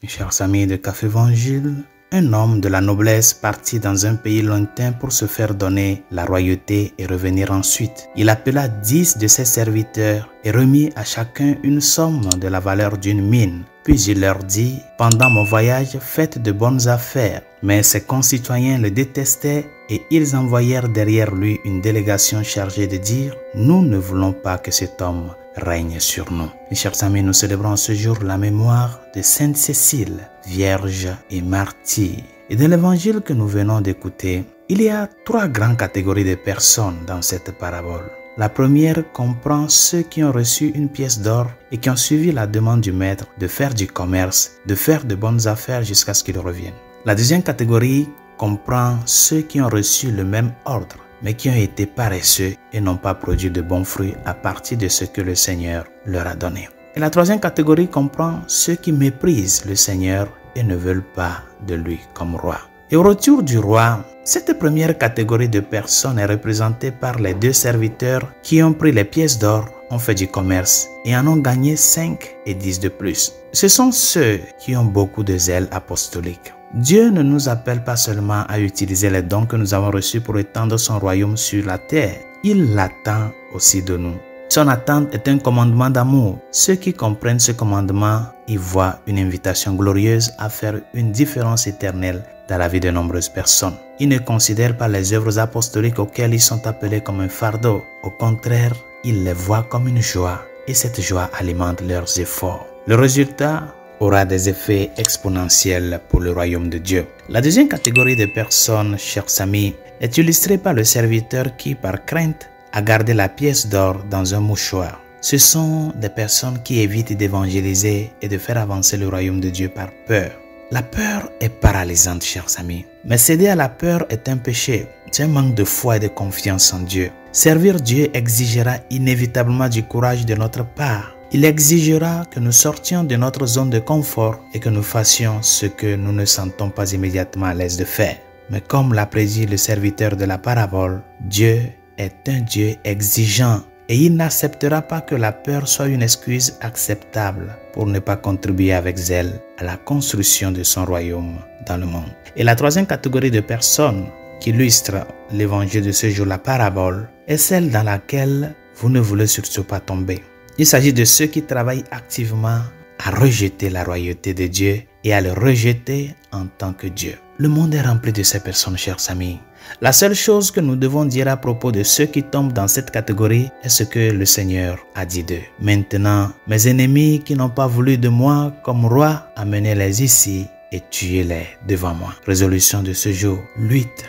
Mes chers amis de Café Évangile, un homme de la noblesse partit dans un pays lointain pour se faire donner la royauté et revenir ensuite. Il appela 10 de ses serviteurs et remit à chacun une somme de la valeur d'une mine. Puis il leur dit, « Pendant mon voyage, faites de bonnes affaires. » Mais ses concitoyens le détestaient et ils envoyèrent derrière lui une délégation chargée de dire, « Nous ne voulons pas que cet homme règne sur nous. » Mes chers amis, nous célébrons ce jour la mémoire de Sainte Cécile, vierge et martyre. Et dans l'évangile que nous venons d'écouter, il y a 3 grandes catégories de personnes dans cette parabole. La première comprend ceux qui ont reçu une pièce d'or et qui ont suivi la demande du maître de faire du commerce, de faire de bonnes affaires jusqu'à ce qu'il revienne. La deuxième catégorie comprend ceux qui ont reçu le même ordre, mais qui ont été paresseux et n'ont pas produit de bons fruits à partir de ce que le Seigneur leur a donné. Et la troisième catégorie comprend ceux qui méprisent le Seigneur et ne veulent pas de lui comme roi. Et au retour du roi, cette première catégorie de personnes est représentée par les 2 serviteurs qui ont pris les pièces d'or, ont fait du commerce et en ont gagné 5 et 10 de plus. Ce sont ceux qui ont beaucoup de zèle apostolique. Dieu ne nous appelle pas seulement à utiliser les dons que nous avons reçus pour étendre son royaume sur la terre. Il l'attend aussi de nous. Son attente est un commandement d'amour. Ceux qui comprennent ce commandement y voient une invitation glorieuse à faire une différence éternelle dans la vie de nombreuses personnes. Ils ne considèrent pas les œuvres apostoliques auxquelles ils sont appelés comme un fardeau. Au contraire, ils les voient comme une joie et cette joie alimente leurs efforts. Le résultat aura des effets exponentiels pour le royaume de Dieu. La deuxième catégorie de personnes, chers amis, est illustrée par le serviteur qui, par crainte, a gardé la pièce d'or dans un mouchoir. Ce sont des personnes qui évitent d'évangéliser et de faire avancer le royaume de Dieu par peur. La peur est paralysante, chers amis. Mais céder à la peur est un péché. C'est un manque de foi et de confiance en Dieu. Servir Dieu exigera inévitablement du courage de notre part. Il exigera que nous sortions de notre zone de confort et que nous fassions ce que nous ne sentons pas immédiatement à l'aise de faire. Mais comme l'a prédit le serviteur de la parabole, Dieu est un Dieu exigeant et il n'acceptera pas que la peur soit une excuse acceptable pour ne pas contribuer avec zèle à la construction de son royaume dans le monde. Et la troisième catégorie de personnes qui illustre l'évangile de ce jour, la parabole, est celle dans laquelle vous ne voulez surtout pas tomber. Il s'agit de ceux qui travaillent activement à rejeter la royauté de Dieu et à le rejeter en tant que Dieu. Le monde est rempli de ces personnes, chers amis. La seule chose que nous devons dire à propos de ceux qui tombent dans cette catégorie est ce que le Seigneur a dit d'eux. Maintenant, mes ennemis qui n'ont pas voulu de moi comme roi, amenez-les ici et tuez-les devant moi. Résolution de ce jour, lutte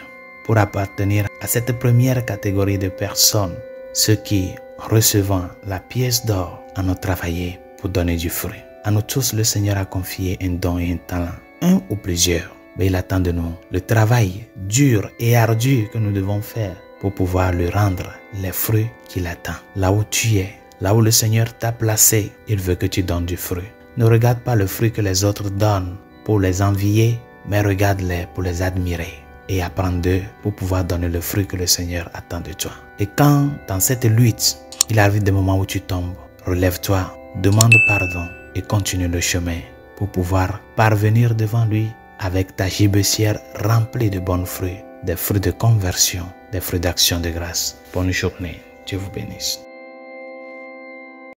pour appartenir à cette première catégorie de personnes, ceux qui, recevant la pièce d'or, en ont travaillé pour donner du fruit. À nous tous, le Seigneur a confié un don et un talent, un ou plusieurs. Mais il attend de nous le travail dur et ardu que nous devons faire pour pouvoir lui rendre les fruits qu'il attend. Là où tu es, là où le Seigneur t'a placé, il veut que tu donnes du fruit. Ne regarde pas le fruit que les autres donnent pour les envier, mais regarde-les pour les admirer et apprendre d'eux pour pouvoir donner le fruit que le Seigneur attend de toi. Et quand, dans cette lutte, il arrive des moments où tu tombes, relève-toi, demande pardon et continue le chemin pour pouvoir parvenir devant lui avec ta gibecière remplie de bons fruits, des fruits de conversion, des fruits d'action de grâce. Bonne journée. Dieu vous bénisse.